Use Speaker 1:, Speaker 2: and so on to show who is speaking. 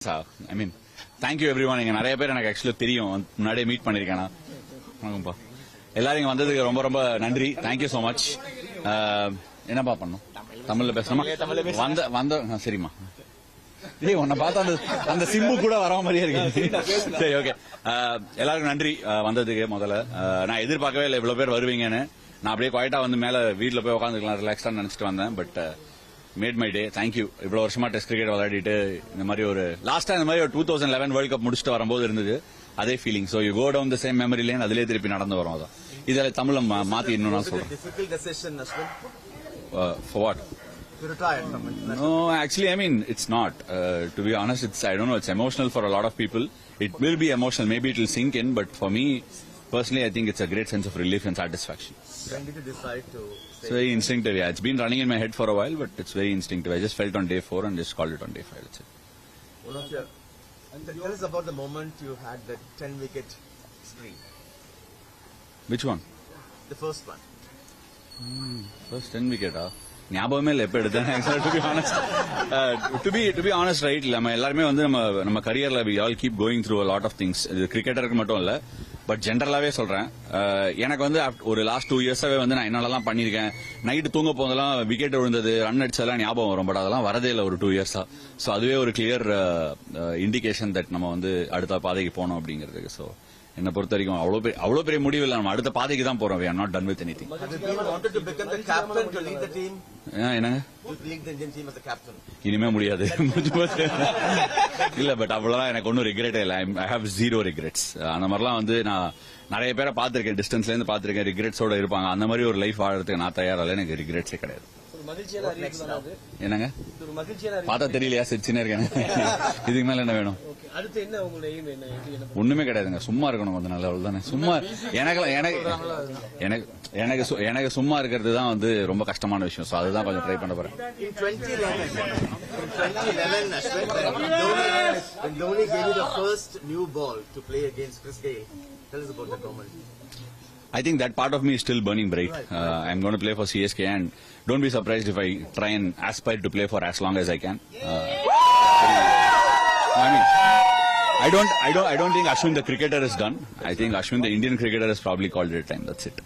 Speaker 1: ஐ மீன் thank you every one. இங்க நிறைய பேர் எனக்கு ஆக்சுவலி தெரியும், முன்னாடியே மீட் பண்ணிருக்கேன். வணக்கம்ப்பா, எல்லாரும் இங்க வந்ததுக்கு ரொம்ப ரொம்ப நன்றி. Thank you so much. என்னப்பா பண்ணும், தமிழ்ல பேசணுமா? வந்த சரிம்மா. ஏய், உன்னை பார்த்தா அந்த சிம்பு கூட வர மாதிரியே இருக்கு. சரி, ஓகே. எல்லாருக்கும் நன்றி வந்ததுக்கு. முதல்ல நான் எதிர்பார்க்கவே இல்லை இவ்வளவு பேர் வருவீங்கன்னு. நான் அப்படியே குவாய்ட்டா வந்து மேல வீட்டுல போய் உட்காந்துக்கலாம் ரிலாக்ஸா நினைச்சிட்டு வந்தேன். But made my day. Thank you. இவ்வளவு வருஷமா டெஸ்ட் கிரிக்கெட் விளையாடிட்டு இந்த மாதிரி ஒரு லாஸ்டா இந்த மாதிரி ஒரு 2011 வேர்ல்ட் கப் முடிச்சுட்டு வரும்போது இருந்தது அதே feeling. So you go down the same memory lane, அதிலே திருப்பி நடந்து வரும். அதான் இதில் தமிழ மாத்தி இன்னும் நான் சொல்றேன். For what? No, actually, I mean, it's not. To be honest, I don't know, it's emotional for a lot of people. It will be emotional. Maybe it will sink in, but for me, personally, I think it's a great sense of relief and satisfaction.
Speaker 2: When did you decide to stay?
Speaker 1: It's very instinctive, yeah. It's been running in my head for a while, but it's very instinctive. I just felt on day 4 and just called it on day 5. That's it.
Speaker 2: One of your... Tell us about the moment you had that 10-wicket spree.
Speaker 1: Which one?
Speaker 2: The first one.
Speaker 1: First 10 wicket, ஞாபகமே இல்லை எப்ப எடுத்தேன். To be honest, right. நம்ம எல்லாருமே வந்து நம்ம கரியர்ல we all keep going through a lot of things. இது கிரிக்கெட்டருக்கு மட்டும் இல்ல, பட் ஜென்ரலாவே சொல்றேன். எனக்கு வந்து ஒரு லாஸ்ட் 2 இயர்ஸாவே வந்து நான் என்னெல்லாம் பண்ணிருக்கேன், நைட்டு தூங்க போதெல்லாம் விக்கெட் விழுந்தது, ரன் அடிச்சதெல்லாம் ஞாபகம் வரும். பட் அதெல்லாம் வரதே இல்லை ஒரு 2 இயர்ஸா. ஸோ அதுவே ஒரு கிளியர் இண்டிகேஷன் தட் நம்ம வந்து அடுத்த பாதைக்கு போனோம் அப்படிங்கிறதுக்கு. ஸோ என்ன பொறுத்த வரைக்கும் அவ்வளவு பெரிய முடிவு இல்லை, நம்ம அடுத்த பாதைக்கு தான் போறோம். We are not done with anything.
Speaker 2: Have you been wanted to become the captain to lead the team?
Speaker 1: என்னங்க?
Speaker 2: To lead the Indian team as a captain?
Speaker 1: இனிமே முடியாது. இல்ல, பட் அவ்வளவுதான். எனக்கு ஒன்னும் ரிக்ரெட்டே இல்லை. I have zero regrets. அந்த மாதிரிலாம் வந்து நான் நிறைய பேரை பார்த்திருக்கேன், டிஸ்டன்ஸ்ல இருந்து பார்த்திருக்கேன், ரிக்ரெட்ஸோட இருப்பாங்க. அந்த மாதிரி ஒரு லைஃப் வாழறதுக்கு நான் தயாரில்லை. எனக்கு ரிக்ரெட்ஸே கிடையாது. என்னங்க பார்த்தா தெரியலையா? சிரிச்சுனே இருக்கேன். இதுக்கு மேல என்ன வேணும்? ஒண்ணுமே கிடையாதுங்க. சும்மா இருக்கணும் கொஞ்சம் நல்ல. அவ்வளவுதானே. சும்மா எனக்கு சும்மா இருக்கிறது தான் வந்து ரொம்ப கஷ்டமான விஷயம். அதுதான் கொஞ்சம் ட்ரை பண்ண போறேன்.
Speaker 2: In 2011, when Dhoni gave you the first new ball to play against Chris Gayle, tell us about that moment.
Speaker 1: I think that part of me is still burning bright. I'm going to play for CSK, and don't be surprised if I try and aspire to play for as long as I can. I mean, I don't think Ashwin the cricketer is done. I think Ashwin the Indian cricketer has probably called it time. That's it.